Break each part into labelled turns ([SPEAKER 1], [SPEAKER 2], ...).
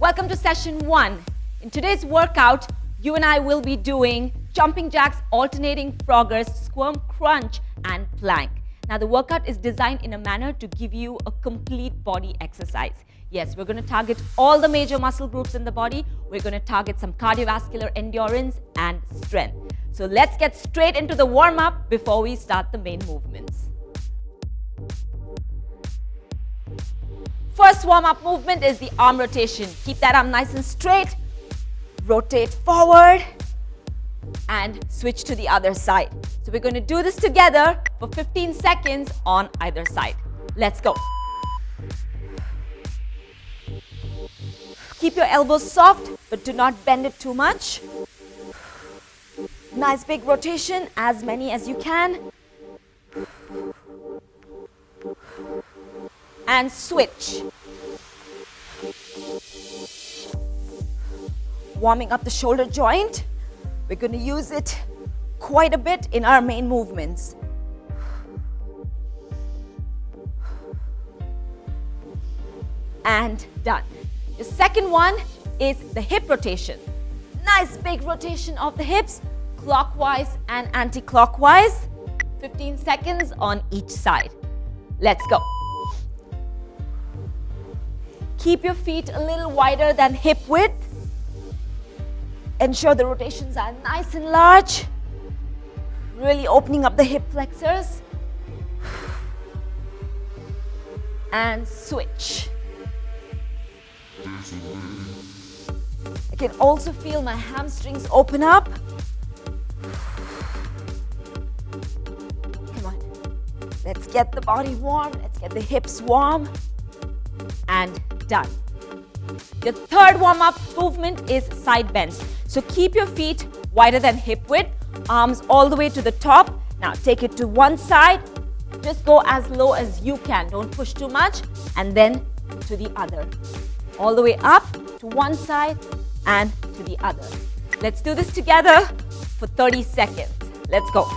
[SPEAKER 1] Welcome to session 1. In today's workout, you and I will be doing jumping jacks, alternating froggers, squirm crunch, and plank. Now the workout is designed in a manner to give you a complete body exercise. Yes, we're going to target all the major muscle groups in the body. We're going to target some cardiovascular endurance and strength. So let's get straight into the warm-up before we start the main movements. First warm-up movement is the arm rotation. Keep that arm nice and straight. Rotate forward and switch to the other side. So we're going to do this together for 15 seconds on either side. Let's go. Keep your elbows soft, but do not bend it too much. Nice big rotation, as many as you can. And switch. Warming up the shoulder joint. We're going to use it quite a bit in our main movements. And done. The second one is the hip rotation. Nice big rotation of the hips, clockwise and anti-clockwise. 15 seconds on each side. Let's go. Keep your feet a little wider than hip width. Ensure the rotations are nice and large. Really opening up the hip flexors. And switch. I can also feel my hamstrings open up. Come on. Let's get the body warm. Let's get the hips warm. And done. The third warm-up movement is side bends. So keep your feet wider than hip width, arms all the way to the top. Now take it to one side. Just go as low as you can. Don't push too much. And then to the other. All the way up to one side and to the other. Let's do this together for 30 seconds. Let's go.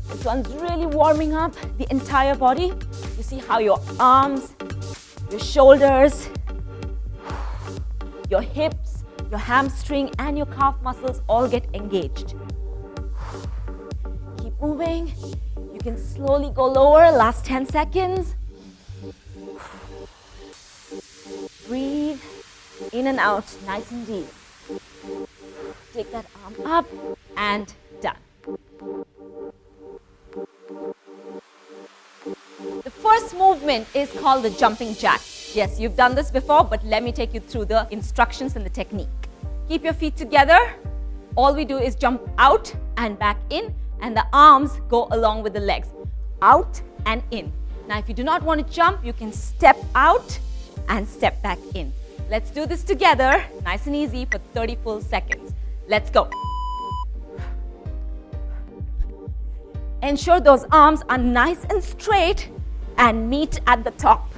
[SPEAKER 1] This one's really warming up the entire body. You see how your arms, your shoulders, your hips, your hamstring and your calf muscles all get engaged. Keep moving. You can slowly go lower. Last 10 seconds. Breathe in and out, nice and deep. Take that arm up and done. The first movement is called the jumping jack. Yes, you've done this before, but let me take you through the instructions and the technique. Keep your feet together. All we do is jump out and back in, and the arms go along with the legs. Out and in. Now, if you do not want to jump, you can step out and step back in. Let's do this together, nice and easy, for 30 full seconds. Let's go. Ensure those arms are nice and straight and meet at the top.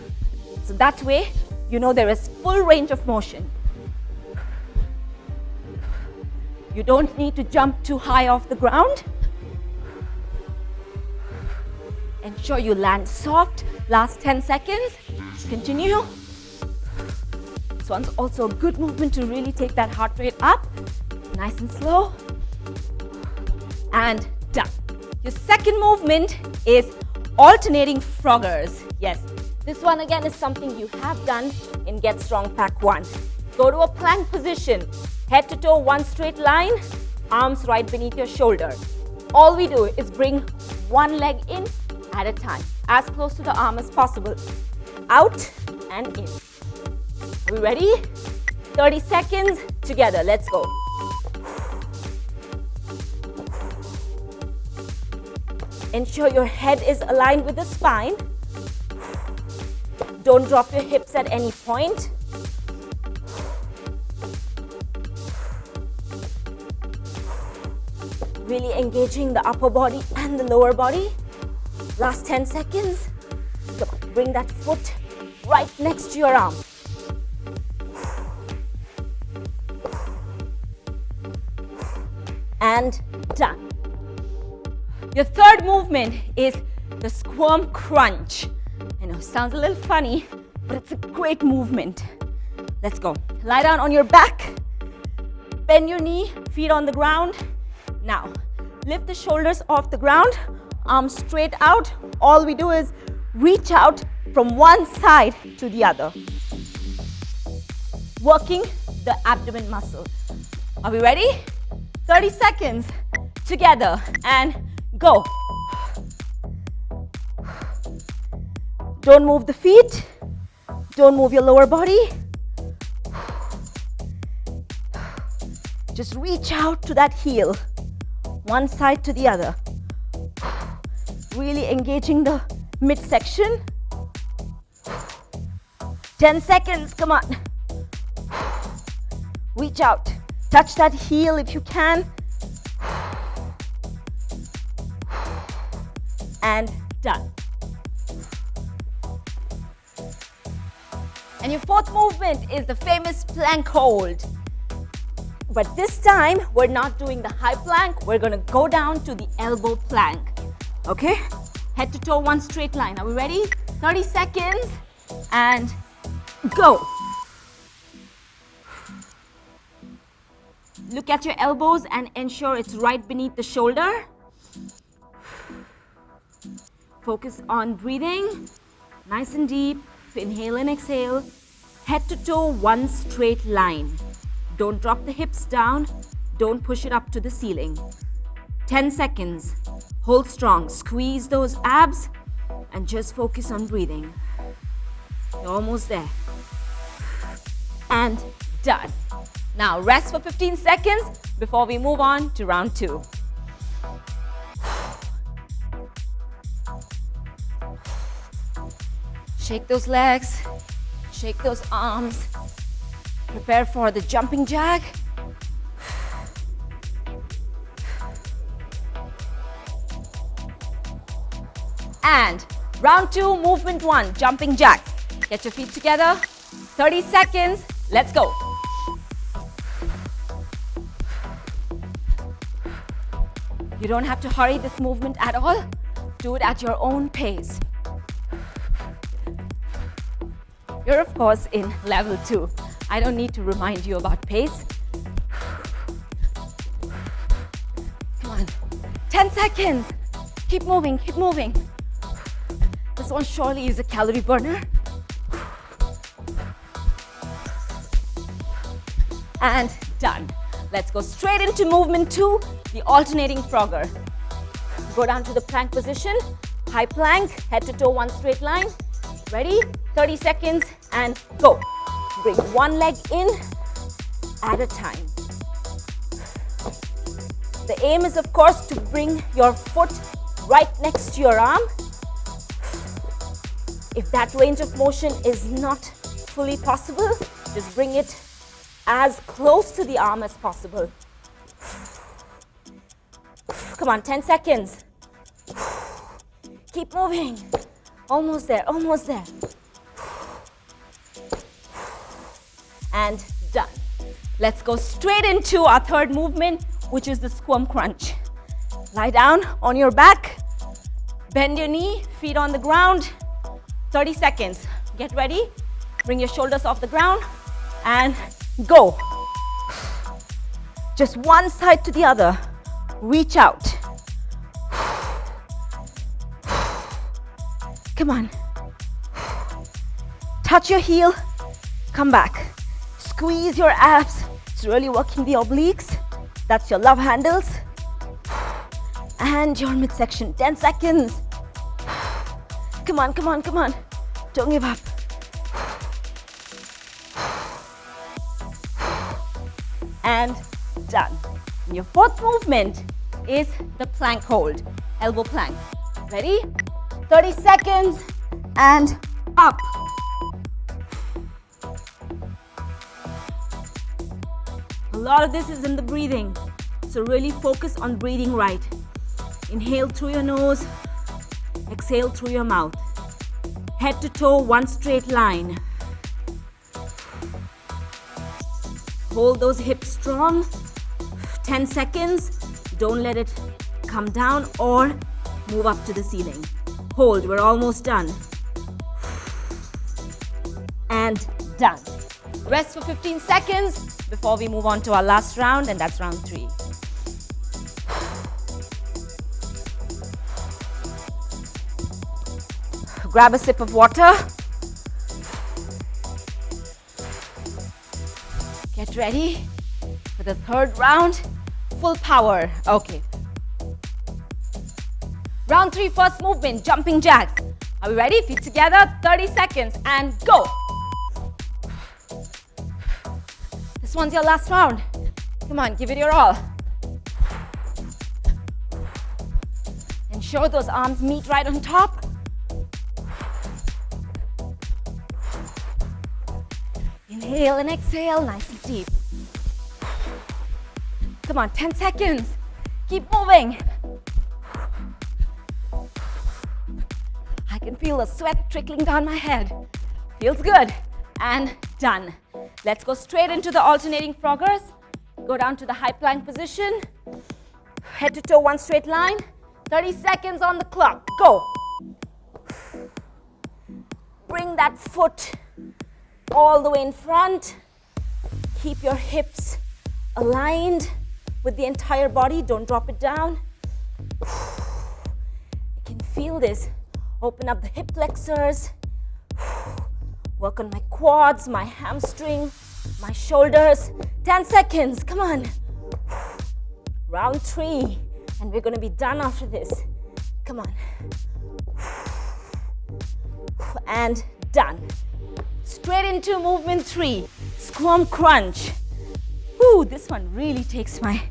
[SPEAKER 1] So that way, you know there is full range of motion. You don't need to jump too high off the ground. Ensure you land soft. Last 10 seconds. Continue. This one's also a good movement to really take that heart rate up. Nice and slow. And done. Your second movement is alternating froggers. Yes, this one again is something you have done in Get Strong Pack 1. Go to a plank position. Head to toe, one straight line. Arms right beneath your shoulder. All we do is bring one leg in at a time, as close to the arm as possible. Out and in. Are we ready? 30 seconds together. Let's go. Ensure your head is aligned with the spine. Don't drop your hips at any point. Really engaging the upper body and the lower body. Last 10 seconds. Come on, bring that foot right next to your arm. And done. Your third movement is the squirm crunch. I know, sounds a little funny, but it's a great movement. Let's go. Lie down on your back. Bend your knee, feet on the ground. Now, lift the shoulders off the ground, arms straight out. All we do is reach out from one side to the other, working the abdomen muscle. Are we ready? 30 seconds together and go. Don't move the feet. Don't move your lower body. Just reach out to that heel, one side to the other. Really engaging the midsection. 10 seconds, come on. Reach out, touch that heel if you can. And done. And your fourth movement is the famous plank hold. But this time, we're not doing the high plank. We're gonna go down to the elbow plank. Okay? Head to toe, one straight line. Are we ready? 30 seconds and go. Look at your elbows and ensure it's right beneath the shoulder. Focus on breathing, nice and deep. Inhale and exhale. Head to toe, one straight line. Don't drop the hips down. Don't push it up to the ceiling. 10 seconds. Hold strong. Squeeze those abs and just focus on breathing. You're almost there. And done. Now rest for 15 seconds before we move on to round 2. Shake those legs, shake those arms. Prepare for the jumping jack. And round 2, movement 1, jumping jack. Get your feet together. 30 seconds. Let's go. You don't have to hurry this movement at all. Do it at your own pace. You're of course in level 2. I don't need to remind you about pace. Come on. 10 seconds. Keep moving, keep moving. This one surely is a calorie burner. And done. Let's go straight into movement 2, the alternating frogger. Go down to the plank position. High plank, head to toe, one straight line. Ready? 30 seconds and go. Bring one leg in at a time. The aim is, of course, to bring your foot right next to your arm. If that range of motion is not fully possible, just bring it as close to the arm as possible. Come on, 10 seconds. Keep moving. Almost there, almost there. And done. Let's go straight into our third movement, which is the squirm crunch. Lie down on your back, bend your knee, feet on the ground. 30 seconds. Get ready. Bring your shoulders off the ground and go. Just one side to the other. Reach out. Come on. Touch your heel. Come back. Squeeze your abs. It's really working the obliques. That's your love handles. And your midsection. 10 seconds. Come on, come on, come on. Don't give up. And done. And your fourth movement is the plank hold. Elbow plank. Ready? 30 seconds and up. A lot of this is in the breathing, so really focus on breathing right. Inhale through your nose, exhale through your mouth. Head to toe, one straight line. Hold those hips strong. 10 seconds. Don't let it come down or move up to the ceiling. Hold, we're almost done. and done. Rest for 15 seconds before we move on to our last round, and that's round 3. Grab a sip of water. Get ready for the third round. Full power. Okay. Round 3, first movement, jumping jacks. Are we ready? Feet together, 30 seconds, and go. This one's your last round. Come on, give it your all. Ensure those arms meet right on top. Inhale and exhale, nice and deep. Come on, 10 seconds. Keep moving. I can feel the sweat trickling down my head. Feels good. And done. Let's go straight into the alternating froggers. Go down to the high plank position. Head to toe, one straight line. 30 seconds on the clock. Go. Bring that foot all the way in front. Keep your hips aligned with the entire body. Don't drop it down. I can feel this. Open up the hip flexors. Work on my quads, my hamstring, my shoulders. 10 seconds. Come on. Round 3. And we're going to be done after this. Come on. And done. Straight into movement 3, squirm crunch. Whew, this one really takes my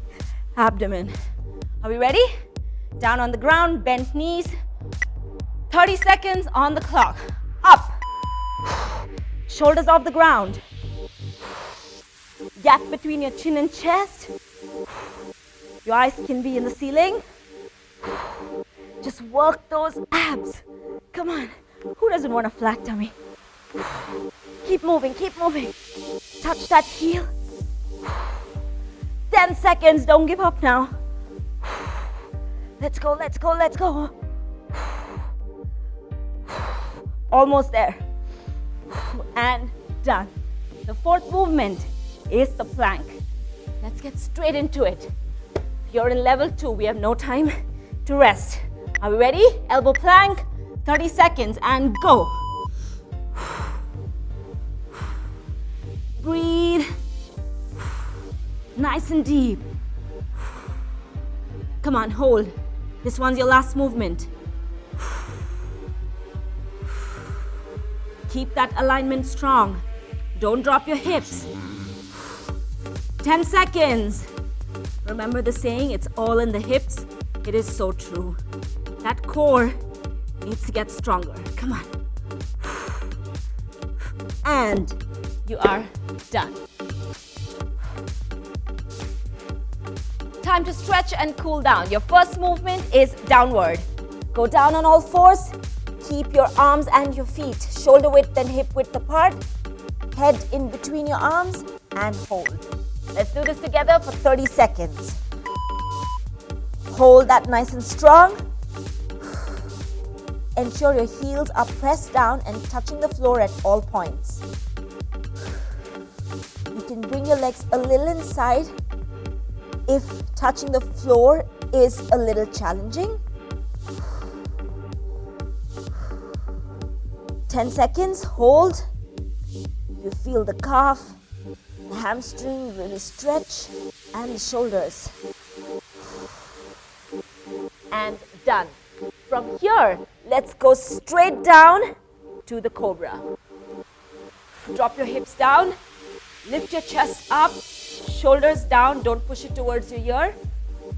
[SPEAKER 1] abdomen. Are we ready? Down on the ground, bent knees. 30 seconds on the clock. Up. Shoulders off the ground. Gap between your chin and chest. Your eyes can be in the ceiling. Just work those abs. Come on. Who doesn't want a flat tummy? Keep moving, keep moving. Touch that heel. 10 seconds, don't give up now. Let's go, let's go, let's go. Almost there. And done. The fourth movement is the plank. Let's get straight into it. You're in level 2, we have no time to rest. Are we ready? Elbow plank, 30 seconds, and go. Breathe. Nice and deep. Come on, hold. This one's your last movement. Keep that alignment strong. Don't drop your hips. 10 seconds. Remember the saying, it's all in the hips? It is so true. That core needs to get stronger. Come on. And you are done. Time to stretch and cool down. Your first movement is downward. Go down on all fours. Keep your arms and your feet shoulder width and hip width apart. Head in between your arms and hold. Let's do this together for 30 seconds. Hold that nice and strong. Ensure your heels are pressed down and touching the floor at all points. You can bring your legs a little inside if touching the floor is a little challenging. 10 seconds, hold. You feel the calf, the hamstring really stretch, and the shoulders. And done. From here, let's go straight down to the cobra. Drop your hips down, lift your chest up, shoulders down, don't push it towards your ear,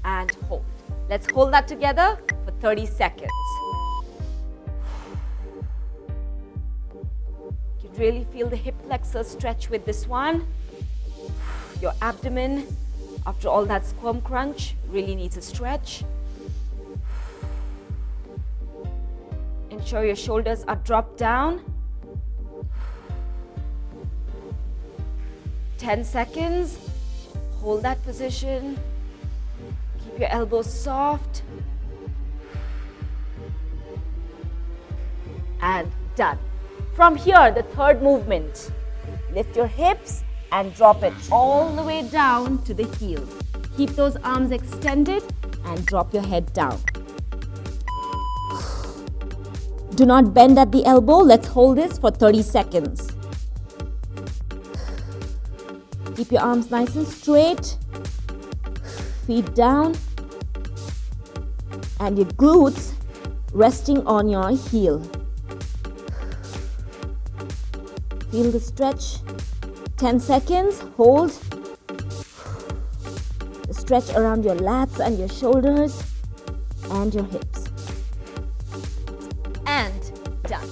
[SPEAKER 1] and hold. Let's hold that together for 30 seconds. You really feel the hip flexors stretch with this one. Your abdomen, after all that squirm crunch, really needs a stretch. Ensure your shoulders are dropped down. 10 seconds. Hold that position. Keep your elbows soft. And done. From here, the third movement. Lift your hips and drop it all the way down to the heel. Keep those arms extended and drop your head down. Do not bend at the elbow. Let's hold this for 30 seconds. Keep your arms nice and straight. Feet down. And your glutes resting on your heel. Feel the stretch. 10 seconds. Hold. The stretch around your lats and your shoulders and your hips. And done.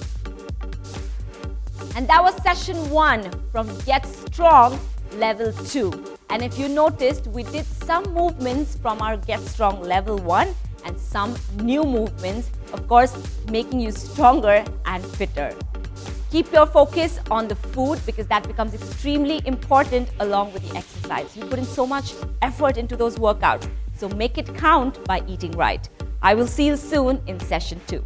[SPEAKER 1] And that was session 1 from Get Strong Level 2. And if you noticed, we did some movements from our Get Strong Level 1 and some new movements, of course, making you stronger and fitter. Keep your focus on the food because that becomes extremely important along with the exercise. You put in so much effort into those workouts, so make it count by eating right. I will see you soon in session 2.